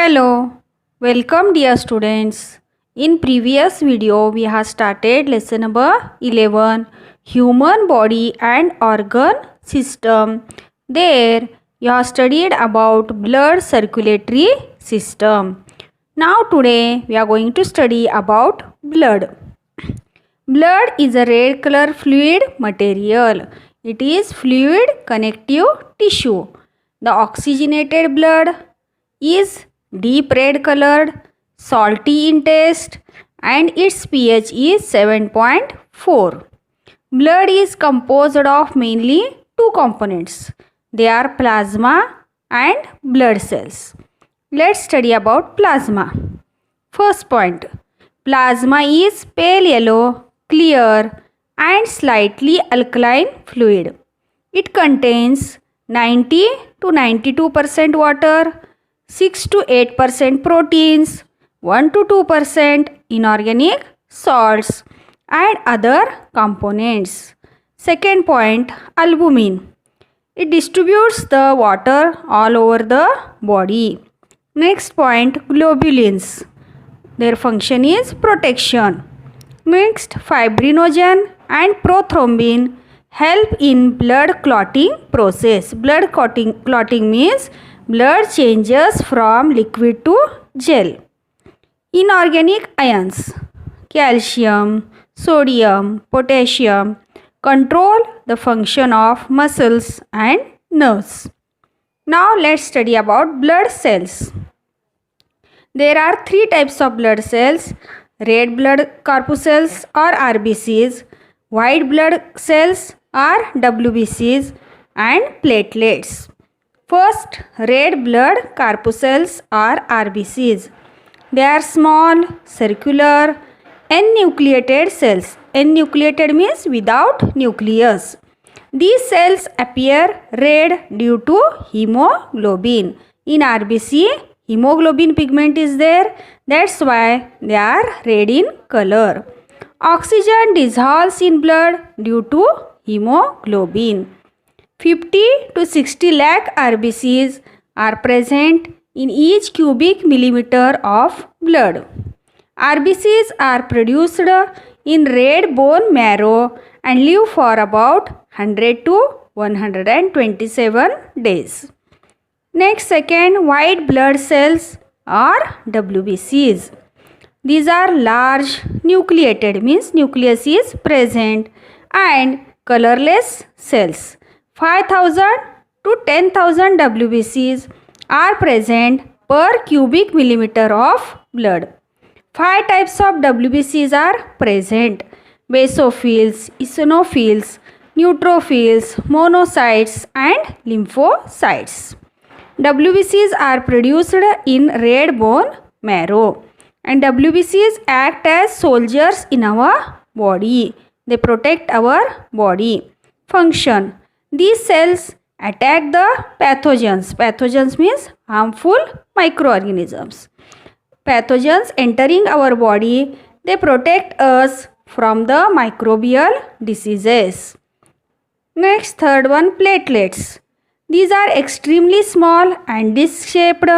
Hello, welcome dear students. In previous video we have started lesson number 11, human body and organ system. There you have studied about blood circulatory system. Now today we are going to study about blood. Blood is a red color fluid material. It is fluid connective tissue. The oxygenated blood is deep red colored, salty in taste, and its pH is 7.4. Blood is composed of mainly two components. They are plasma and blood cells. Let's study about plasma. First point, plasma is pale yellow, clear and slightly alkaline fluid. It contains 90 to 92% water, 6 to 8% proteins, 1 to 2% inorganic salts and other components. Second point, albumin. It distributes the water all over the body. Next point, globulins. Their function is protection. Next, fibrinogen and prothrombin help in blood clotting process. Blood clotting means blood changes from liquid to gel. Inorganic ions, calcium, sodium, potassium control the function of muscles and nerves. Now let's study about blood cells. There are three types of blood cells: red blood corpuscles or RBCs, white blood cells or WBCs, and platelets. First, red blood corpuscles or RBCs. They are small, circular, N-nucleated cells. N-nucleated means without nucleus. These cells appear red due to hemoglobin. In RBC, hemoglobin pigment is there. That's why they are red in color. Oxygen dissolves in blood due to hemoglobin. 50 to 60 lakh RBCs are present in each cubic millimeter of blood. RBCs are produced in red bone marrow and live for about 100 to 127 days. Next, second, white blood cells or WBCs. These are large nucleated, means nucleus is present, and colorless cells. 5,000 to 10,000 WBCs are present per cubic millimeter of blood. 5 types of WBCs are present: basophils, eosinophils, neutrophils, monocytes and lymphocytes. WBCs are produced in red bone marrow, and WBCs act as soldiers in our body. They protect our body. Function: these cells attack the pathogens. Pathogens means harmful microorganisms. Pathogens entering our body, they protect us from the microbial diseases. Next, third one, platelets. These are extremely small and disc-shaped.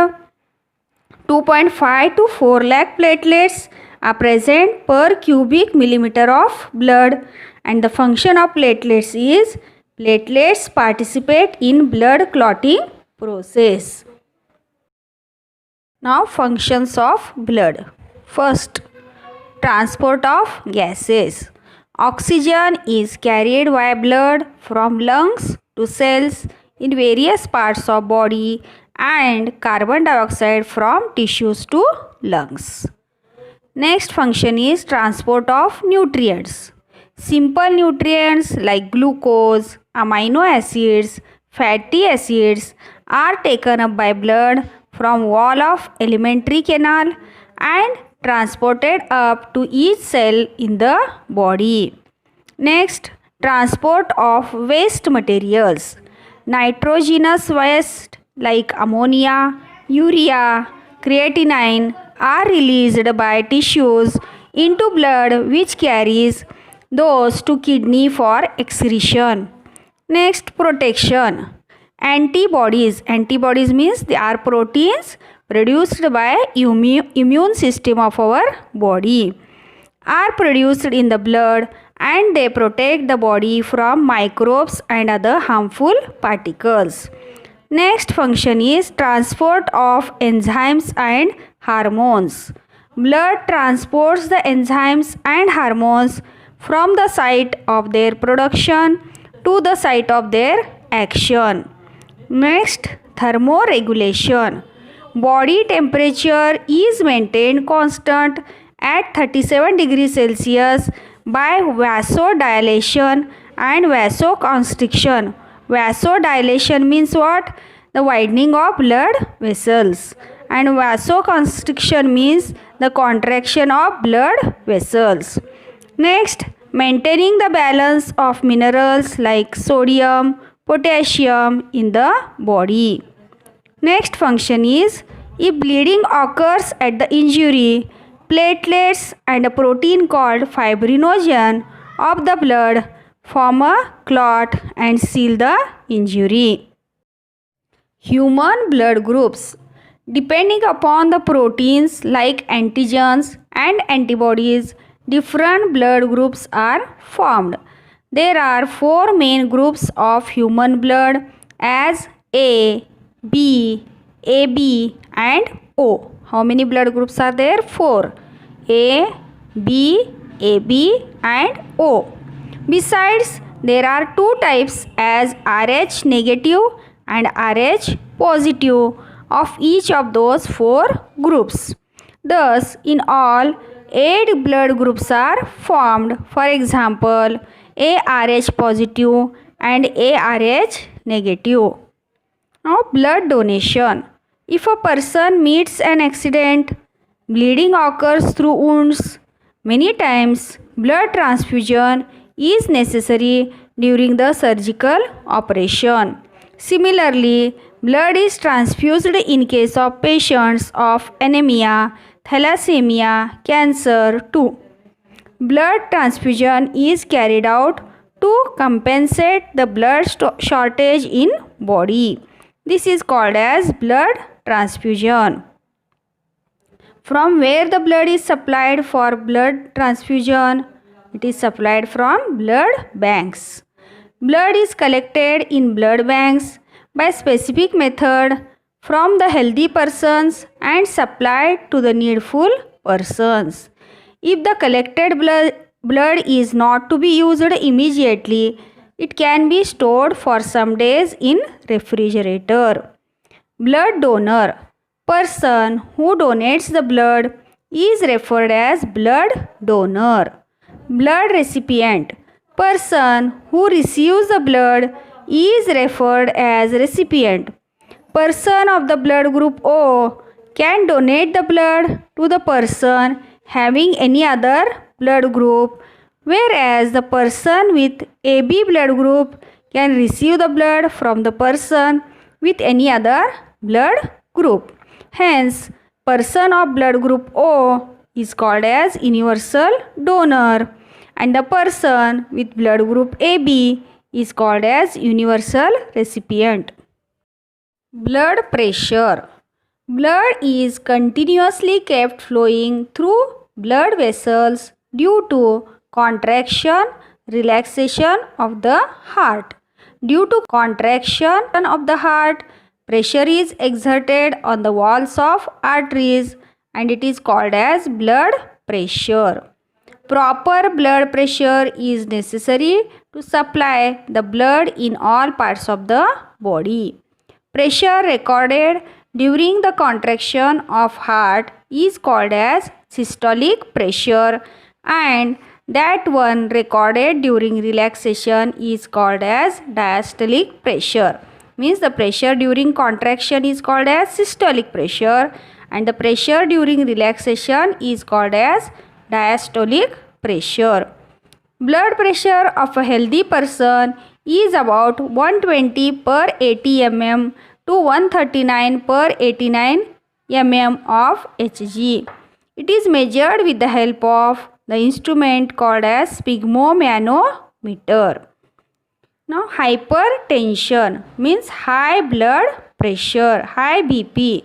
2.5 to 4 lakh platelets are present per cubic millimeter of blood, and the function of platelets is platelets participate in blood clotting process. Now, functions of blood. First, transport of gases. Oxygen is carried via blood from lungs to cells in various parts of body, and carbon dioxide from tissues to lungs. Next function is transport of nutrients. Simple nutrients like glucose, amino acids, fatty acids are taken up by blood from wall of alimentary canal and transported up to each cell in the body. Next, transport of waste materials. Nitrogenous waste like ammonia, urea, creatinine are released by tissues into blood, which carries those to kidney for excretion. Next, protection. Antibodies. Antibodies means they are proteins produced by immune system of our body, are produced in the blood, and they protect the body from microbes and other harmful particles. Next function is transport of enzymes and hormones. Blood transports the enzymes and hormones from the site of their production to the site of their action. Next, thermoregulation. Body temperature is maintained constant at 37 degrees Celsius by vasodilation and vasoconstriction. Vasodilation means what? The widening of blood vessels, and vasoconstriction means the contraction of blood vessels. Next, maintaining the balance of minerals like sodium, potassium in the body. Next function is, if bleeding occurs at the injury, platelets and a protein called fibrinogen of the blood form a clot and seal the injury. Human blood groups. Depending upon the proteins like antigens and antibodies, different blood groups are formed. There are 4 main groups of human blood as A, B, AB and O. How many blood groups are there? 4. A, B, AB and O. Besides, there are 2 types as Rh negative and Rh positive of each of those 4 groups. Thus, in all, 8 blood groups are formed. For example, ARH positive and ARH negative. Now, blood donation. If a person meets an accident, bleeding occurs through wounds. Many times, blood transfusion is necessary during the surgical operation. Similarly, blood is transfused in case of patients of anemia, thalassemia, cancer too. Blood transfusion is carried out to compensate the blood shortage in body. This is called as blood transfusion. From where the blood is supplied for blood transfusion? It is supplied from blood banks. Blood is collected in blood banks by specific method from the healthy persons and supplied to the needful persons. If the collected blood is not to be used immediately, it can be stored for some days in refrigerator. Blood donor. Person who donates the blood is referred as blood donor. Blood recipient. Person who receives the blood is referred as recipient. Person of the blood group O can donate the blood to the person having any other blood group, whereas the person with AB blood group can receive the blood from the person with any other blood group. Hence, person of blood group O is called as universal donor, and the person with blood group AB is called as universal recipient. Blood pressure. Blood is continuously kept flowing through blood vessels due to contraction, relaxation of the heart. Due to contraction of the heart, pressure is exerted on the walls of arteries and it is called as blood pressure. Proper blood pressure is necessary to supply the blood in all parts of the body. Pressure recorded during the contraction of heart is called as systolic pressure, and that one recorded during relaxation is called as diastolic pressure. Means the pressure during contraction is called as systolic pressure and the pressure during relaxation is called as diastolic pressure. Blood pressure of a healthy person is about 120 per 80 mm to 139 per 89 mm of Hg. It is measured with the help of the instrument called as sphygmomanometer. Now, hypertension means high blood pressure, high BP.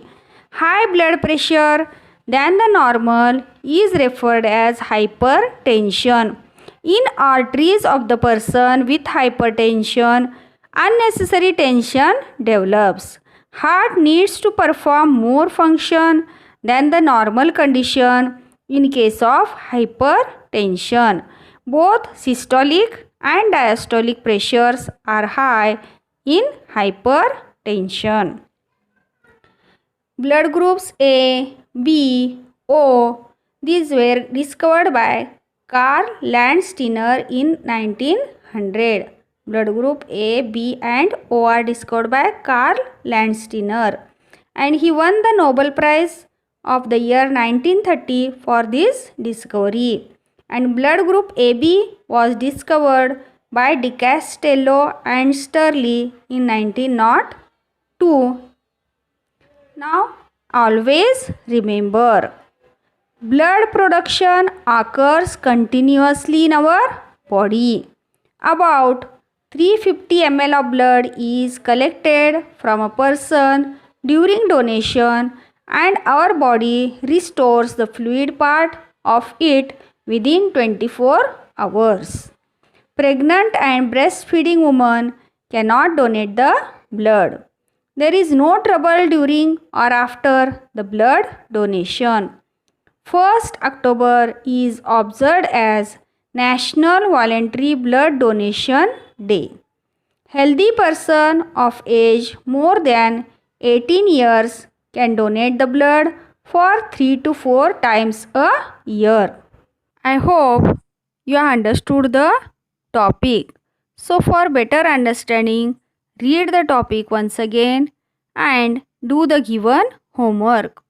High blood pressure than the normal is referred as hypertension. In arteries of the person with hypertension, unnecessary tension develops. Heart needs to perform more function than the normal condition in case of hypertension. Both systolic and diastolic pressures are high in hypertension. Blood groups A, B, O. These were discovered by Karl Landsteiner in 1900. Blood group A, B and O are discovered by Karl Landsteiner, and he won the Nobel Prize of the year 1930 for this discovery. And blood group AB was discovered by De Castello and Stirling in 1902. Now, always remember, blood production occurs continuously in our body. About 350 ml of blood is collected from a person during donation, and our body restores the fluid part of it within 24 hours. Pregnant and breastfeeding women cannot donate the blood. There is no trouble during or after the blood donation. 1st October is observed as National Voluntary Blood Donation Day. Healthy person of age more than 18 years can donate the blood for 3 to 4 times a year. I hope you understood the topic. So for better understanding, read the topic once again and do the given homework.